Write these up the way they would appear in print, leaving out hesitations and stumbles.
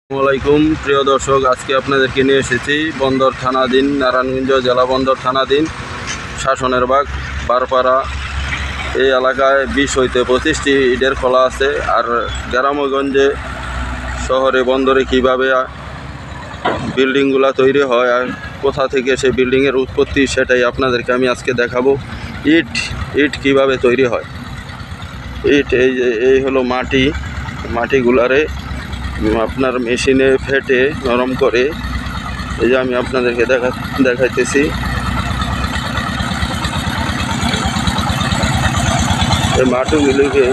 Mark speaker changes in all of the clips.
Speaker 1: আসসালামাইকুম প্রিয় দর্শক, আজকে আপনাদেরকে নিয়ে এসেছি বন্দর থানাধীন নারায়ণগঞ্জ জেলা বন্দর থানাধীন শাসনের বাগ বারপাড়া। এই এলাকায় 20 হইতে 25টি ইটের খোলা আছে। আর গ্রামগঞ্জে শহরে বন্দরে কিভাবে বিল্ডিংগুলো তৈরি হয় আর কোথা থেকে সেই বিল্ডিংয়ের উৎপত্তি, সেটাই আপনাদেরকে আমি আজকে দেখাবো। ইট কিভাবে তৈরি হয়। ইট এই হলো মাটিগুলারে আপনার মেশিনে ফেটে নরম করে, এই যে আমি আপনাদেরকে দেখাইতেছি। এই মাটিগুলিকে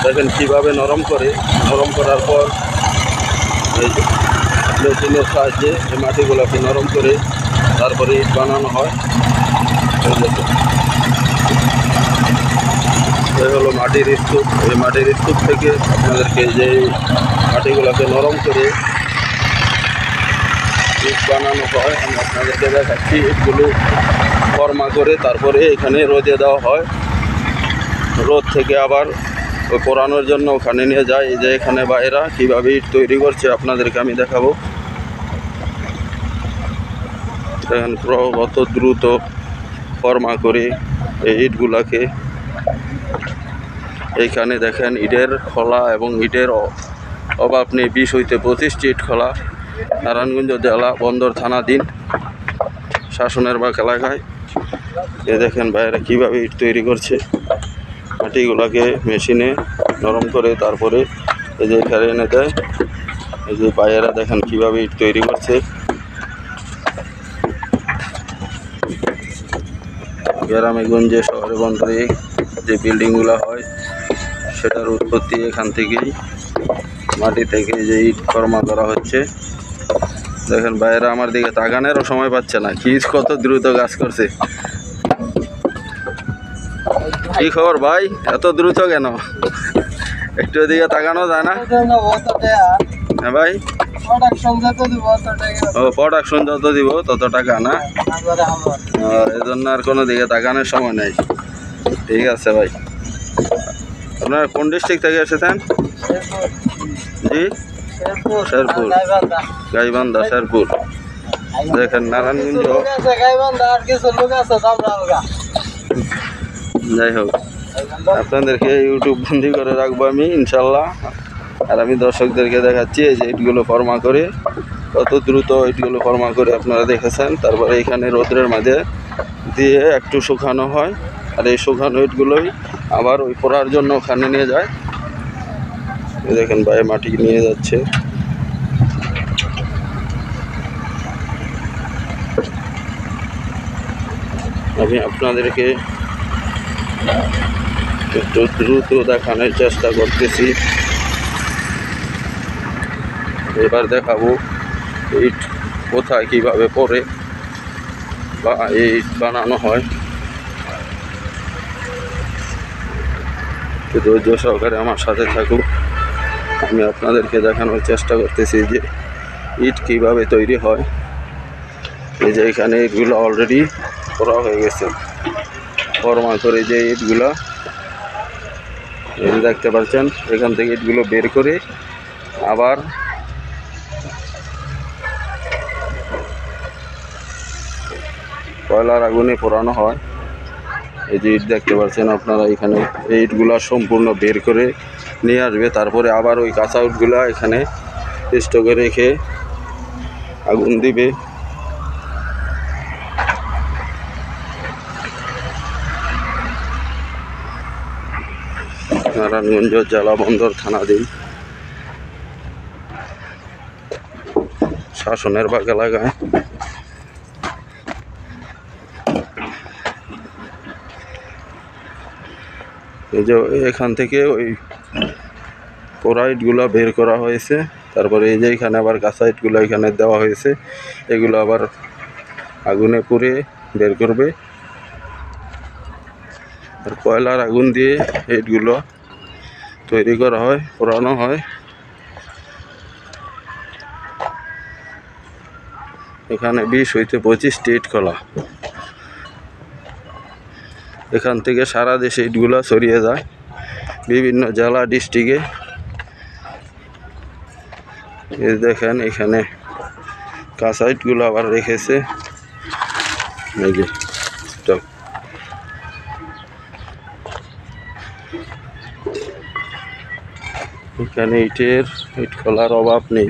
Speaker 1: দেখেন কিভাবে নরম করার পর এই মেশিনের সাহায্যে এই মাটিগুলোকে নরম করে তারপরে ইট বানানো হয়। এই হলো মাটির স্তূপ। এই মাটির স্তূপ থেকে আপনাদেরকে যে মাটিগুলোকে নরম করে ইট বানানো হয়, আমি আপনাদেরকে দেখাচ্ছি। ইটগুলো ফর্মা করে তারপরে এখানে রোদে দেওয়া হয়। রোদ থেকে আবার ওই পোড়ানোর জন্য ওখানে নিয়ে যায়। এই যে এখানে বাইরা কীভাবে ইট তৈরি করছে আপনাদেরকে আমি দেখাবো। দেখেন কত দ্রুত ফর্মা করে এই ইটগুলাকে। এইখানে দেখেন ইটের খোলা এবং ইটের অভাব নেই। 20 হইতে 25টি ইট খোলা নারায়ণগঞ্জ জেলা বন্দর থানাধীন শাসনের বাগ এলাকায়। এ দেখেন বাইরে কীভাবে ইট তৈরি করছে। মাটিগুলোকে মেশিনে নরম করে তারপরে এই যে এখানে এনে দেয়। এই যে বাইরেরা দেখেন কীভাবে ইট তৈরি করছে। গ্রামে গঞ্জে শহরে বন্দরে যে বিল্ডিংগুলো হয় সেটার উৎপত্তি এখান থেকেই, মাটি থেকে যে ইট ফর্মা করা হচ্ছে। দেখেন বাইরে আমার দিকে তাকানেরও সময় পাচ্ছে না, কি কত দ্রুত কাজ করছে। কি খবর ভাই, এত দ্রুত কেন? একটু এদিকে তাকানো যায় না? হ্যাঁ ভাই, ও প্রোডাকশন যত দিব তত টাকা না, এই জন্য আর কোনো দিকে তাকানোর সময় নেই। ঠিক আছে ভাই, আপনারা কোন ডিস্ট্রিক্ট থেকে এসেছেন? জি, শেরপুর, গাইবান্ধা, শেরপুর। দেখেন নারায়ণগঞ্জ, যাই হোক আপনাদেরকে ইউটিউব বন্দি করে রাখবো আমি ইনশাল্লাহ। আর আমি দর্শকদেরকে দেখাচ্ছি এই যে ইটগুলো ফর্মা করে, কত দ্রুত ইটগুলো ফর্মা করে আপনারা দেখেছেন। তারপরে এখানে রোদ্রের মাঝে দিয়ে একটু শুকানো হয়। আর এই শুকানো ইটগুলোই আবার ওই পোড়ার জন্য ওখানে নিয়ে যায়। দেখেন ভাই মাটি নিয়ে যাচ্ছে। আমি আপনাদেরকে একটু দ্রুত দেখানোর চেষ্টা করতেছি। এবার দেখাবো ইট কোথায় কিভাবে পড়ে বা এই ইট বানানো হয়। ধৈর্য সহকারে আমার সাথে থাকুক, আমি আপনাদেরকে দেখানোর চেষ্টা করতেছি যে ইট কিভাবে তৈরি হয়। এই যে এখানে ইটগুলো অলরেডি করা হয়ে গেছে, ফর্মা করে যে ইটগুলা দেখতে পাচ্ছেন। এখান থেকে ইটগুলো বের করে আবার কয়লার আগুনে পোড়ানো হয়। এই যে ইট দেখতে পাচ্ছেন আপনারা, এখানে এই ইটগুলা সম্পূর্ণ বের করে নিয়ে আসবে। তারপরে আবার ওই কাঁচা ইটগুলা এখানে স্টকে রেখে আগুন দিবে। নারায়ণগঞ্জ জেলা বন্দর থানাধীন শাসনের বাগ এলাকায়। এই যে এখান থেকে ওই পোড়া ইটগুলো বের করা হয়েছে। তারপরে এই যে এখানে আবার কাঁচা ইটগুলো এখানে দেওয়া হয়েছে, এগুলো আবার আগুনে পুড়ে বের করবে। আর কয়লার আগুন দিয়ে ইটগুলো তৈরি করা হয়, পোড়ানো হয়। এখানে 20 হইতে 25টি ইট খোলা। এখান থেকে সারা দেশে ইটগুলা ছড়িয়ে যায় বিভিন্ন জেলা ডিস্ট্রিক্টে। এই দেখেন এখানে কাঁচা ইটগুলো আবার রেখেছে এই যে স্টক। এখানে ইট খোলার অভাব নেই।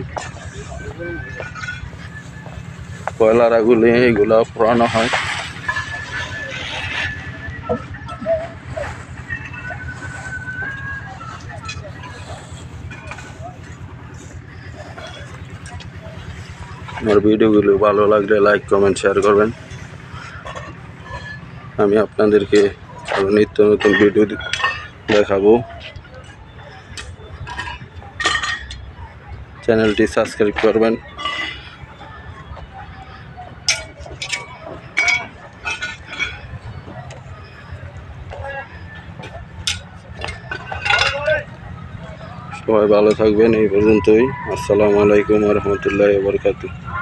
Speaker 1: কয়লার আগুনে এগুলা পোড়ানো হয়। আমার ভিডিওগুলো ভালো লাগলে লাইক কমেন্ট শেয়ার করবেন। আমি আপনাদেরকে নিত্য নতুন ভিডিও দেখাবো। চ্যানেলটি সাবস্ক্রাইব করবেন। সবাই ভালো থাকবেন। এই পর্যন্তই। আসসালামু আলাইকুম ওয়া রাহমাতুল্লাহি ওয়া বারাকাতুহু।